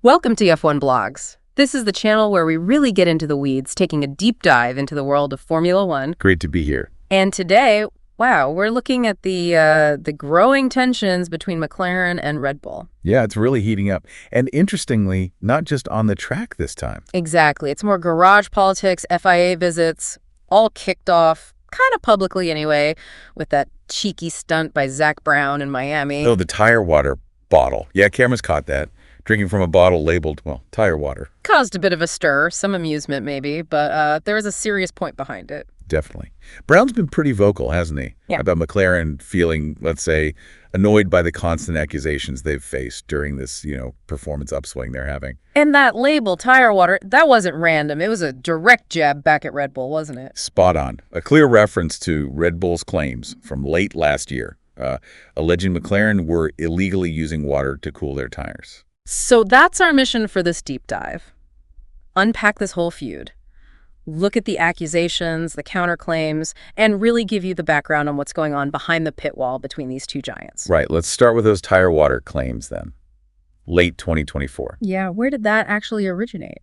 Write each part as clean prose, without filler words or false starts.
Welcome to F1 Blogs. This is the channel where we really get into the weeds, taking a deep dive into the world of Formula One. Great to be here. And today, wow, we're looking at the growing tensions between McLaren and Red Bull. Yeah, it's really heating up. And interestingly, not just on the track this time. Exactly. It's more garage politics, FIA visits, all kicked off, kind of publicly anyway, with that cheeky stunt by Zach Brown in Miami. Oh, the tire water bottle. Yeah, cameras caught that. Drinking from a bottle labeled, well, tire water. Caused a bit of a stir, some amusement maybe, but there was a serious point behind it. Definitely. Brown's been pretty vocal, hasn't he? Yeah. About McLaren feeling, let's say, annoyed by the constant accusations they've faced during this, performance upswing they're having. And that label, tire water, that wasn't random. It was a direct jab back at Red Bull, wasn't it? Spot on. A clear reference to Red Bull's claims from late last year, alleging McLaren were illegally using water to cool their tires. So that's our mission for this deep dive. Unpack this whole feud. Look at the accusations, the counterclaims, and really give you the background on what's going on behind the pit wall between these two giants. Right. Let's start with those tire water claims then. Late 2024. Yeah, where did that actually originate?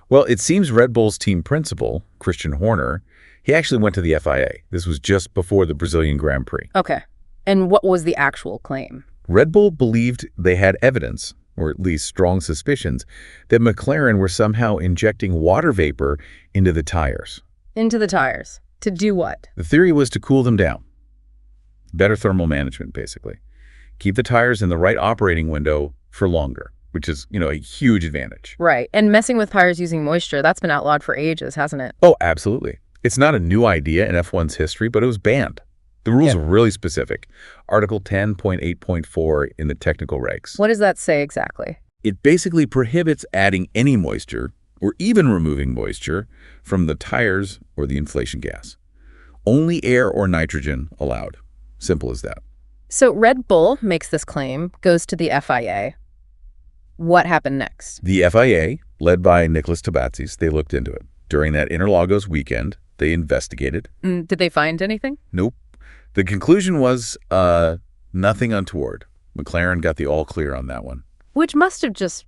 Well, it seems Red Bull's team principal, Christian Horner, he actually went to the FIA. This was just before the Brazilian Grand Prix. Okay. And what was the actual claim? Red Bull believed they had evidence, or at least strong suspicions, that McLaren were somehow injecting water vapor into the tires. Into the tires. To do what? The theory was to cool them down. Better thermal management, basically. Keep the tires in the right operating window for longer, which is, a huge advantage. Right. And messing with tires using moisture, that's been outlawed for ages, hasn't it? Oh, absolutely. It's not a new idea in F1's history, but it was banned. The rules are really specific. Article 10.8.4 in the technical regs. What does that say exactly? It basically prohibits adding any moisture or even removing moisture from the tires or the inflation gas. Only air or nitrogen allowed. Simple as that. So Red Bull makes this claim, goes to the FIA. What happened next? The FIA, led by Nicholas Tabatzis, they looked into it. During that Interlagos weekend, they investigated. Did they find anything? Nope. The conclusion was nothing untoward. McLaren got the all clear on that one. Which must have just,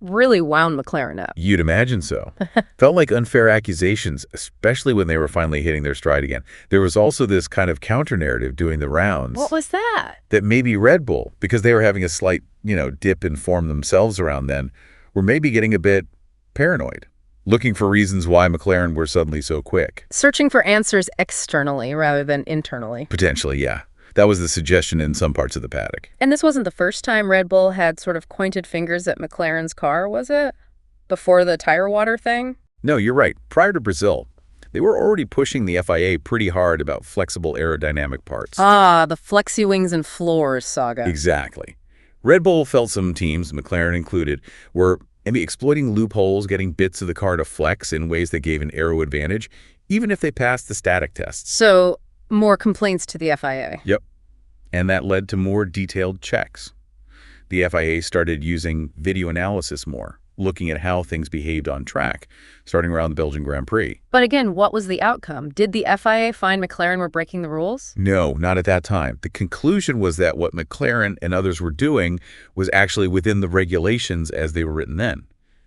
really wound McLaren up. You'd imagine so. Felt like unfair accusations, especially when they were finally hitting their stride again. There was also this kind of counter-narrative doing the rounds. What was that? That maybe Red Bull, because they were having a slight, dip in form themselves around then, were maybe getting a bit paranoid, looking for reasons why McLaren were suddenly so quick. Searching for answers externally rather than internally. Potentially, yeah. That was the suggestion in some parts of the paddock. And this wasn't the first time Red Bull had sort of pointed fingers at McLaren's car, was it? Before the tire water thing? No, you're right. Prior to Brazil, they were already pushing the FIA pretty hard about flexible aerodynamic parts. Ah, the flexi wings and floors saga. Exactly. Red Bull felt some teams, McLaren included, were maybe exploiting loopholes, getting bits of the car to flex in ways that gave an aero advantage, even if they passed the static tests. So, more complaints to the FIA. Yep. And that led to more detailed checks. The FIA started using video analysis more, looking at how things behaved on track, starting around the Belgian Grand Prix. But again, what was the outcome? Did the FIA find McLaren were breaking the rules? No, not at that time. The conclusion was that what McLaren and others were doing was actually within the regulations as they were written then.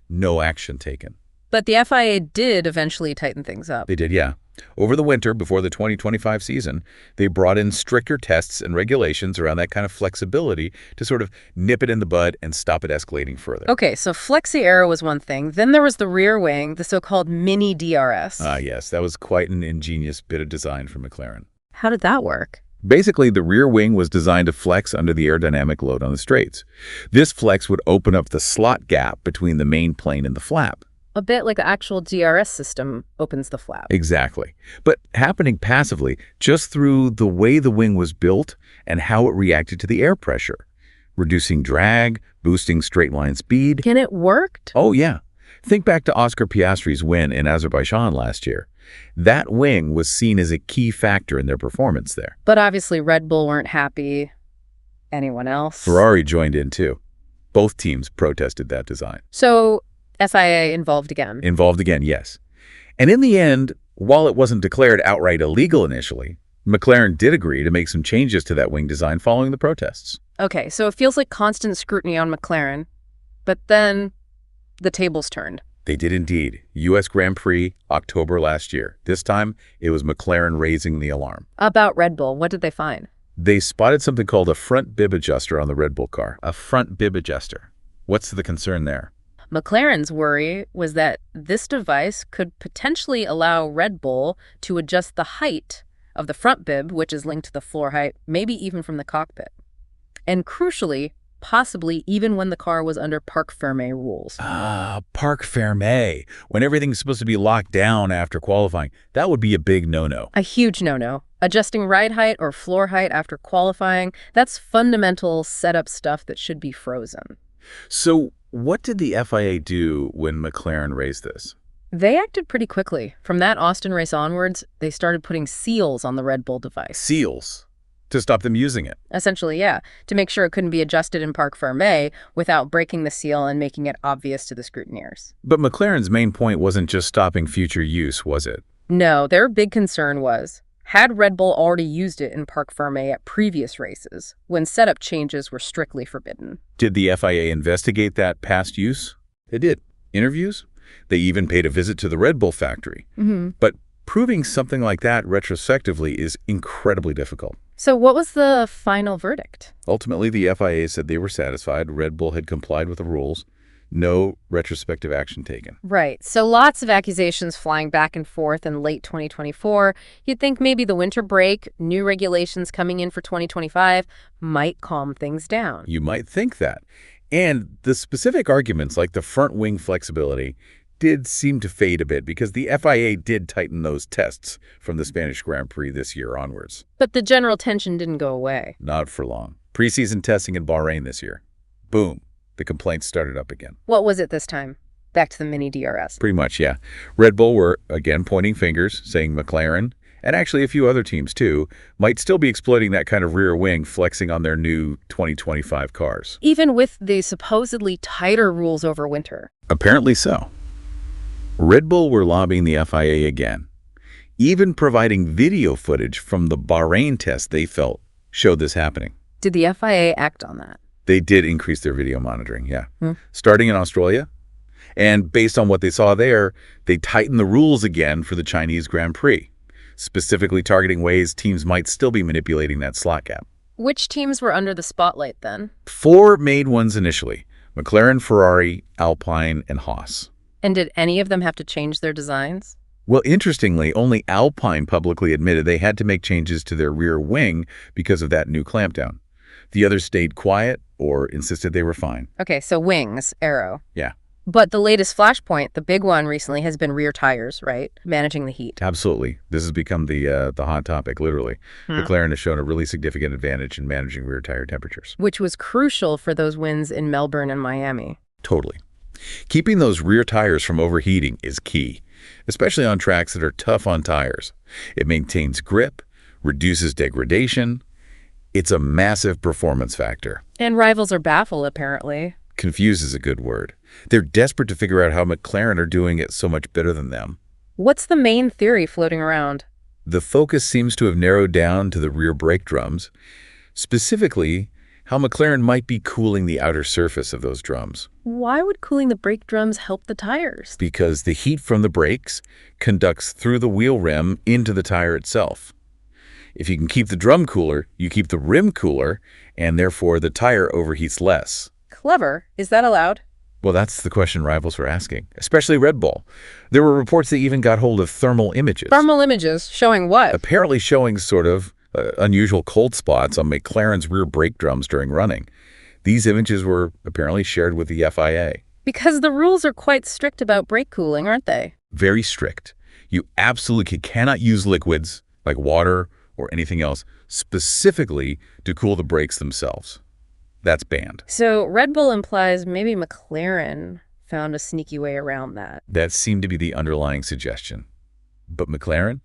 No action taken. But the FIA did eventually tighten things up. They did, yeah. Over the winter, before the 2025 season, they brought in stricter tests and regulations around that kind of flexibility to sort of nip it in the bud and stop it escalating further. Okay, so flexi aero was one thing. Then there was the rear wing, the so-called mini DRS. Yes, that was quite an ingenious bit of design for McLaren. How did that work? Basically, the rear wing was designed to flex under the aerodynamic load on the straights. This flex would open up the slot gap between the main plane and the flap. A bit like the actual DRS system opens the flap. Exactly. But happening passively, just through the way the wing was built and how it reacted to the air pressure, reducing drag, boosting straight line speed. And it worked? Oh, yeah. Think back to Oscar Piastri's win in Azerbaijan last year. That wing was seen as a key factor in their performance there. But obviously Red Bull weren't happy. Anyone else? Ferrari joined in too. Both teams protested that design. So FIA involved again. Involved again, yes. And in the end, while it wasn't declared outright illegal initially, McLaren did agree to make some changes to that wing design following the protests. Okay, so it feels like constant scrutiny on McLaren, but then The tables turned. They did indeed. U.S. Grand Prix, October last year. This time, it was McLaren raising the alarm. About Red Bull, what did they find? They spotted something called a front bib adjuster on the Red Bull car. A front bib adjuster. What's the concern there? McLaren's worry was that this device could potentially allow Red Bull to adjust the height of the front bib, which is linked to the floor height, maybe even from the cockpit. And crucially, possibly even when the car was under parc fermé rules. Parc fermé. When everything's supposed to be locked down after qualifying, that would be a big no-no. A huge no-no. Adjusting ride height or floor height after qualifying, that's fundamental setup stuff that should be frozen. So what did the FIA do when McLaren raised this? They acted pretty quickly. From that Austin race onwards, they started putting seals on the Red Bull device. Seals? To stop them using it? Essentially, yeah, to make sure it couldn't be adjusted in parc fermé without breaking the seal and making it obvious to the scrutineers. But McLaren's main point wasn't just stopping future use, was it? No, their big concern was, had Red Bull already used it in parc fermé at previous races, when setup changes were strictly forbidden? Did the FIA investigate that past use? They did. Interviews? They even paid a visit to the Red Bull factory. But proving something like that retrospectively is incredibly difficult. So what was the final verdict? Ultimately, the FIA said they were satisfied. Red Bull had complied with the rules. No retrospective action taken. Right. So lots of accusations flying back and forth in late 2024. You'd think maybe the winter break, new regulations coming in for 2025 might calm things down. You might think that. And the specific arguments like the front wing flexibility did seem to fade a bit because the FIA did tighten those tests from the Spanish Grand Prix this year onwards. But the general tension didn't go away. Not for long. Preseason testing in Bahrain this year. Boom. The complaints started up again. What was it this time? Back to the mini DRS. Pretty much, yeah. Red Bull were, again, pointing fingers, saying McLaren, and actually a few other teams too, might still be exploiting that kind of rear wing, flexing on their new 2025 cars. Even with the supposedly tighter rules over winter. Apparently so. Red Bull were lobbying the FIA again, even providing video footage from the Bahrain test they felt showed this happening. Did the FIA act on that? They did increase their video monitoring, yeah. Starting in Australia. And based on what they saw there, they tightened the rules again for the Chinese Grand Prix, specifically targeting ways teams might still be manipulating that slot gap. Which teams were under the spotlight then? 4 main ones initially: McLaren, Ferrari, Alpine, and Haas. And did any of them have to change their designs? Well, interestingly, only Alpine publicly admitted they had to make changes to their rear wing because of that new clampdown. The others stayed quiet or insisted they were fine. Okay, so wings, aero. Yeah. But the latest flashpoint, the big one recently, has been rear tires, right? Managing the heat. Absolutely. This has become the hot topic, literally. McLaren has shown a really significant advantage in managing rear tire temperatures. Which was crucial for those wins in Melbourne and Miami. Totally. Keeping those rear tires from overheating is key, especially on tracks that are tough on tires. It maintains grip, reduces degradation. It's a massive performance factor. And rivals are baffled, apparently. Confused is a good word. They're desperate to figure out how McLaren are doing it so much better than them. What's the main theory floating around? The focus seems to have narrowed down to the rear brake drums, specifically how McLaren might be cooling the outer surface of those drums. Why would cooling the brake drums help the tires? Because the heat from the brakes conducts through the wheel rim into the tire itself. If you can keep the drum cooler, you keep the rim cooler, and therefore the tire overheats less. Clever. Is that allowed? Well, that's the question rivals were asking, especially Red Bull. There were reports they even got hold of thermal images. Thermal images? Showing what? Apparently showing sort of unusual cold spots on McLaren's rear brake drums during running. These images were apparently shared with the FIA. Because the rules are quite strict about brake cooling, aren't they? Very strict. You absolutely cannot use liquids like water or anything else specifically to cool the brakes themselves. That's banned. So Red Bull implies maybe McLaren found a sneaky way around that. That seemed to be the underlying suggestion. But McLaren,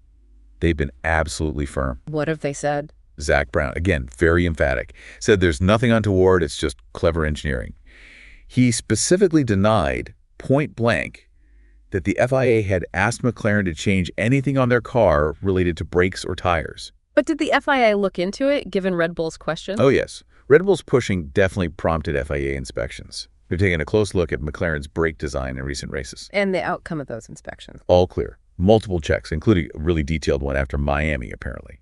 they've been absolutely firm. What have they said? Zach Brown, again, very emphatic, said there's nothing untoward, it's just clever engineering. He specifically denied, point blank, that the FIA had asked McLaren to change anything on their car related to brakes or tires. But did the FIA look into it, given Red Bull's question? Oh, yes. Red Bull's pushing definitely prompted FIA inspections. They're taking a close look at McLaren's brake design in recent races. And the outcome of those inspections. All clear. Multiple checks, including a really detailed one after Miami, apparently.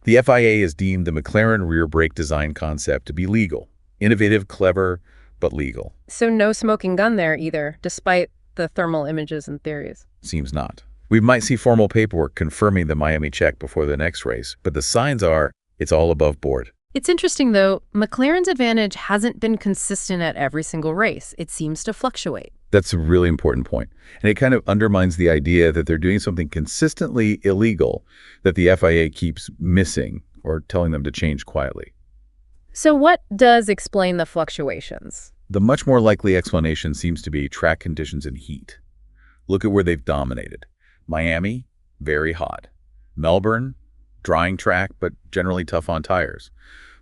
The FIA has deemed the McLaren rear brake design concept to be legal. Innovative, clever, but legal. So no smoking gun there either, despite the thermal images and theories. Seems not. We might see formal paperwork confirming the Miami check before the next race, but the signs are it's all above board. It's interesting, though, McLaren's advantage hasn't been consistent at every single race. It seems to fluctuate. That's a really important point. And it kind of undermines the idea that they're doing something consistently illegal that the FIA keeps missing or telling them to change quietly. So what does explain the fluctuations? The much more likely explanation seems to be track conditions and heat. Look at where they've dominated. Miami, very hot. Melbourne, drying track, but generally tough on tires.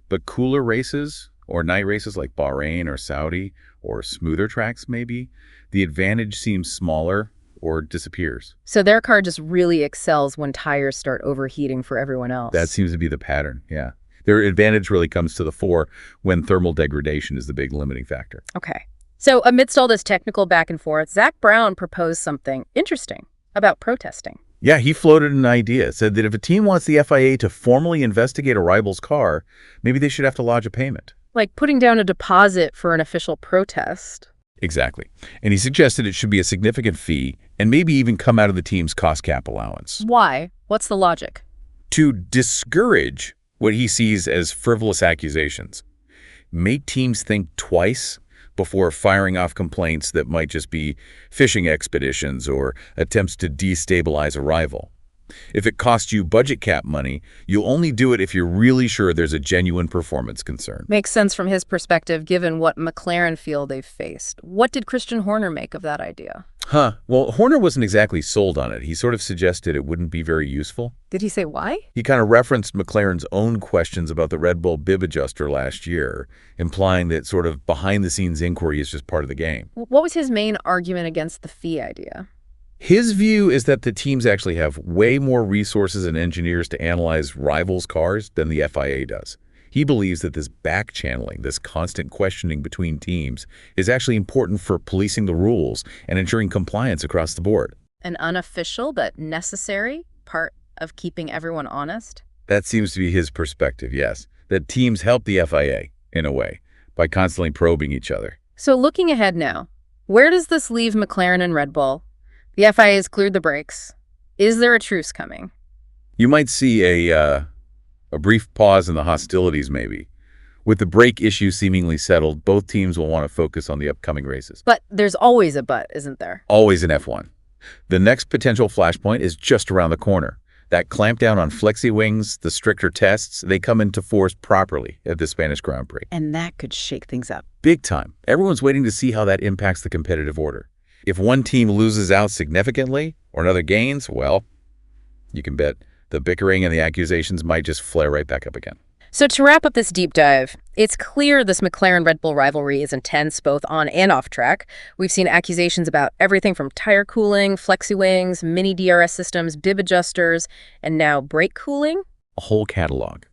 But cooler races or night races like Bahrain or Saudi or smoother tracks maybe, the advantage seems smaller or disappears. So their car just really excels when tires start overheating for everyone else. That seems to be the pattern, yeah. Their advantage really comes to the fore when thermal degradation is the big limiting factor. Okay. So amidst all this technical back and forth, Zach Brown proposed something interesting about protesting. Yeah, he floated an idea, said that if a team wants the FIA to formally investigate a rival's car, maybe they should have to lodge a payment. Like putting down a deposit for an official protest. Exactly. And he suggested it should be a significant fee and maybe even come out of the team's cost cap allowance. Why? What's the logic? To discourage what he sees as frivolous accusations. Make teams think twice before firing off complaints that might just be fishing expeditions or attempts to destabilize a rival. If it costs you budget cap money, you'll only do it if you're really sure there's a genuine performance concern. Makes sense from his perspective, given what McLaren feel they've faced. What did Christian Horner make of that idea? Well, Horner wasn't exactly sold on it. He sort of suggested it wouldn't be very useful. Did he say why? He kind of referenced McLaren's own questions about the Red Bull bib adjuster last year, implying that sort of behind-the-scenes inquiry is just part of the game. What was his main argument against the fee idea? His view is that the teams actually have way more resources and engineers to analyze rivals' cars than the FIA does. He believes that this back-channeling, this constant questioning between teams, is actually important for policing the rules and ensuring compliance across the board. An unofficial but necessary part of keeping everyone honest? That seems to be his perspective, yes. That teams help the FIA, in a way, by constantly probing each other. So looking ahead now, where does this leave McLaren and Red Bull? The FIA has cleared the brakes. Is there a truce coming? You might see a brief pause in the hostilities, maybe. With the brake issue seemingly settled, both teams will want to focus on the upcoming races. But there's always a but, isn't there? Always in F1. The next potential flashpoint is just around the corner. That clampdown on flexi wings, the stricter tests, they come into force properly at the Spanish Grand Prix. And that could shake things up. Big time. Everyone's waiting to see how that impacts the competitive order. If one team loses out significantly or another gains, well, you can bet the bickering and the accusations might just flare right back up again. So to wrap up this deep dive, it's clear this McLaren-Red Bull rivalry is intense both on and off track. We've seen accusations about everything from tire cooling, flexi wings, mini DRS systems, bib adjusters, and now brake cooling. A whole catalog.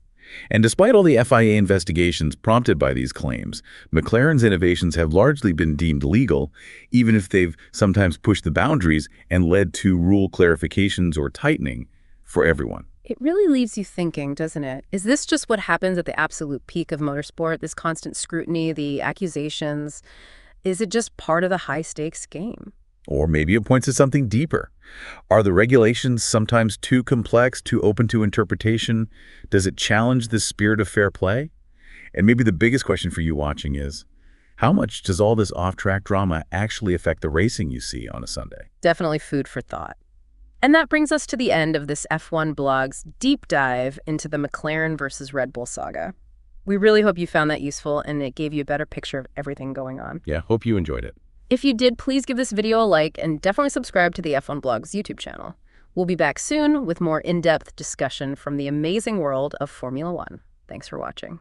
And despite all the FIA investigations prompted by these claims, McLaren's innovations have largely been deemed legal, even if they've sometimes pushed the boundaries and led to rule clarifications or tightening for everyone. It really leaves you thinking, doesn't it? Is this just what happens at the absolute peak of motorsport, this constant scrutiny, the accusations? Is it just part of the high-stakes game? Or maybe it points to something deeper. Are the regulations sometimes too complex, too open to interpretation? Does it challenge the spirit of fair play? And maybe the biggest question for you watching is, how much does all this off-track drama actually affect the racing you see on a Sunday? Definitely food for thought. And that brings us to the end of this F1 blog's deep dive into the McLaren versus Red Bull saga. We really hope you found that useful and it gave you a better picture of everything going on. Yeah, hope you enjoyed it. If you did, please give this video a like and definitely subscribe to the F1 Blog's YouTube channel. We'll be back soon with more in-depth discussion from the amazing world of Formula One. Thanks for watching.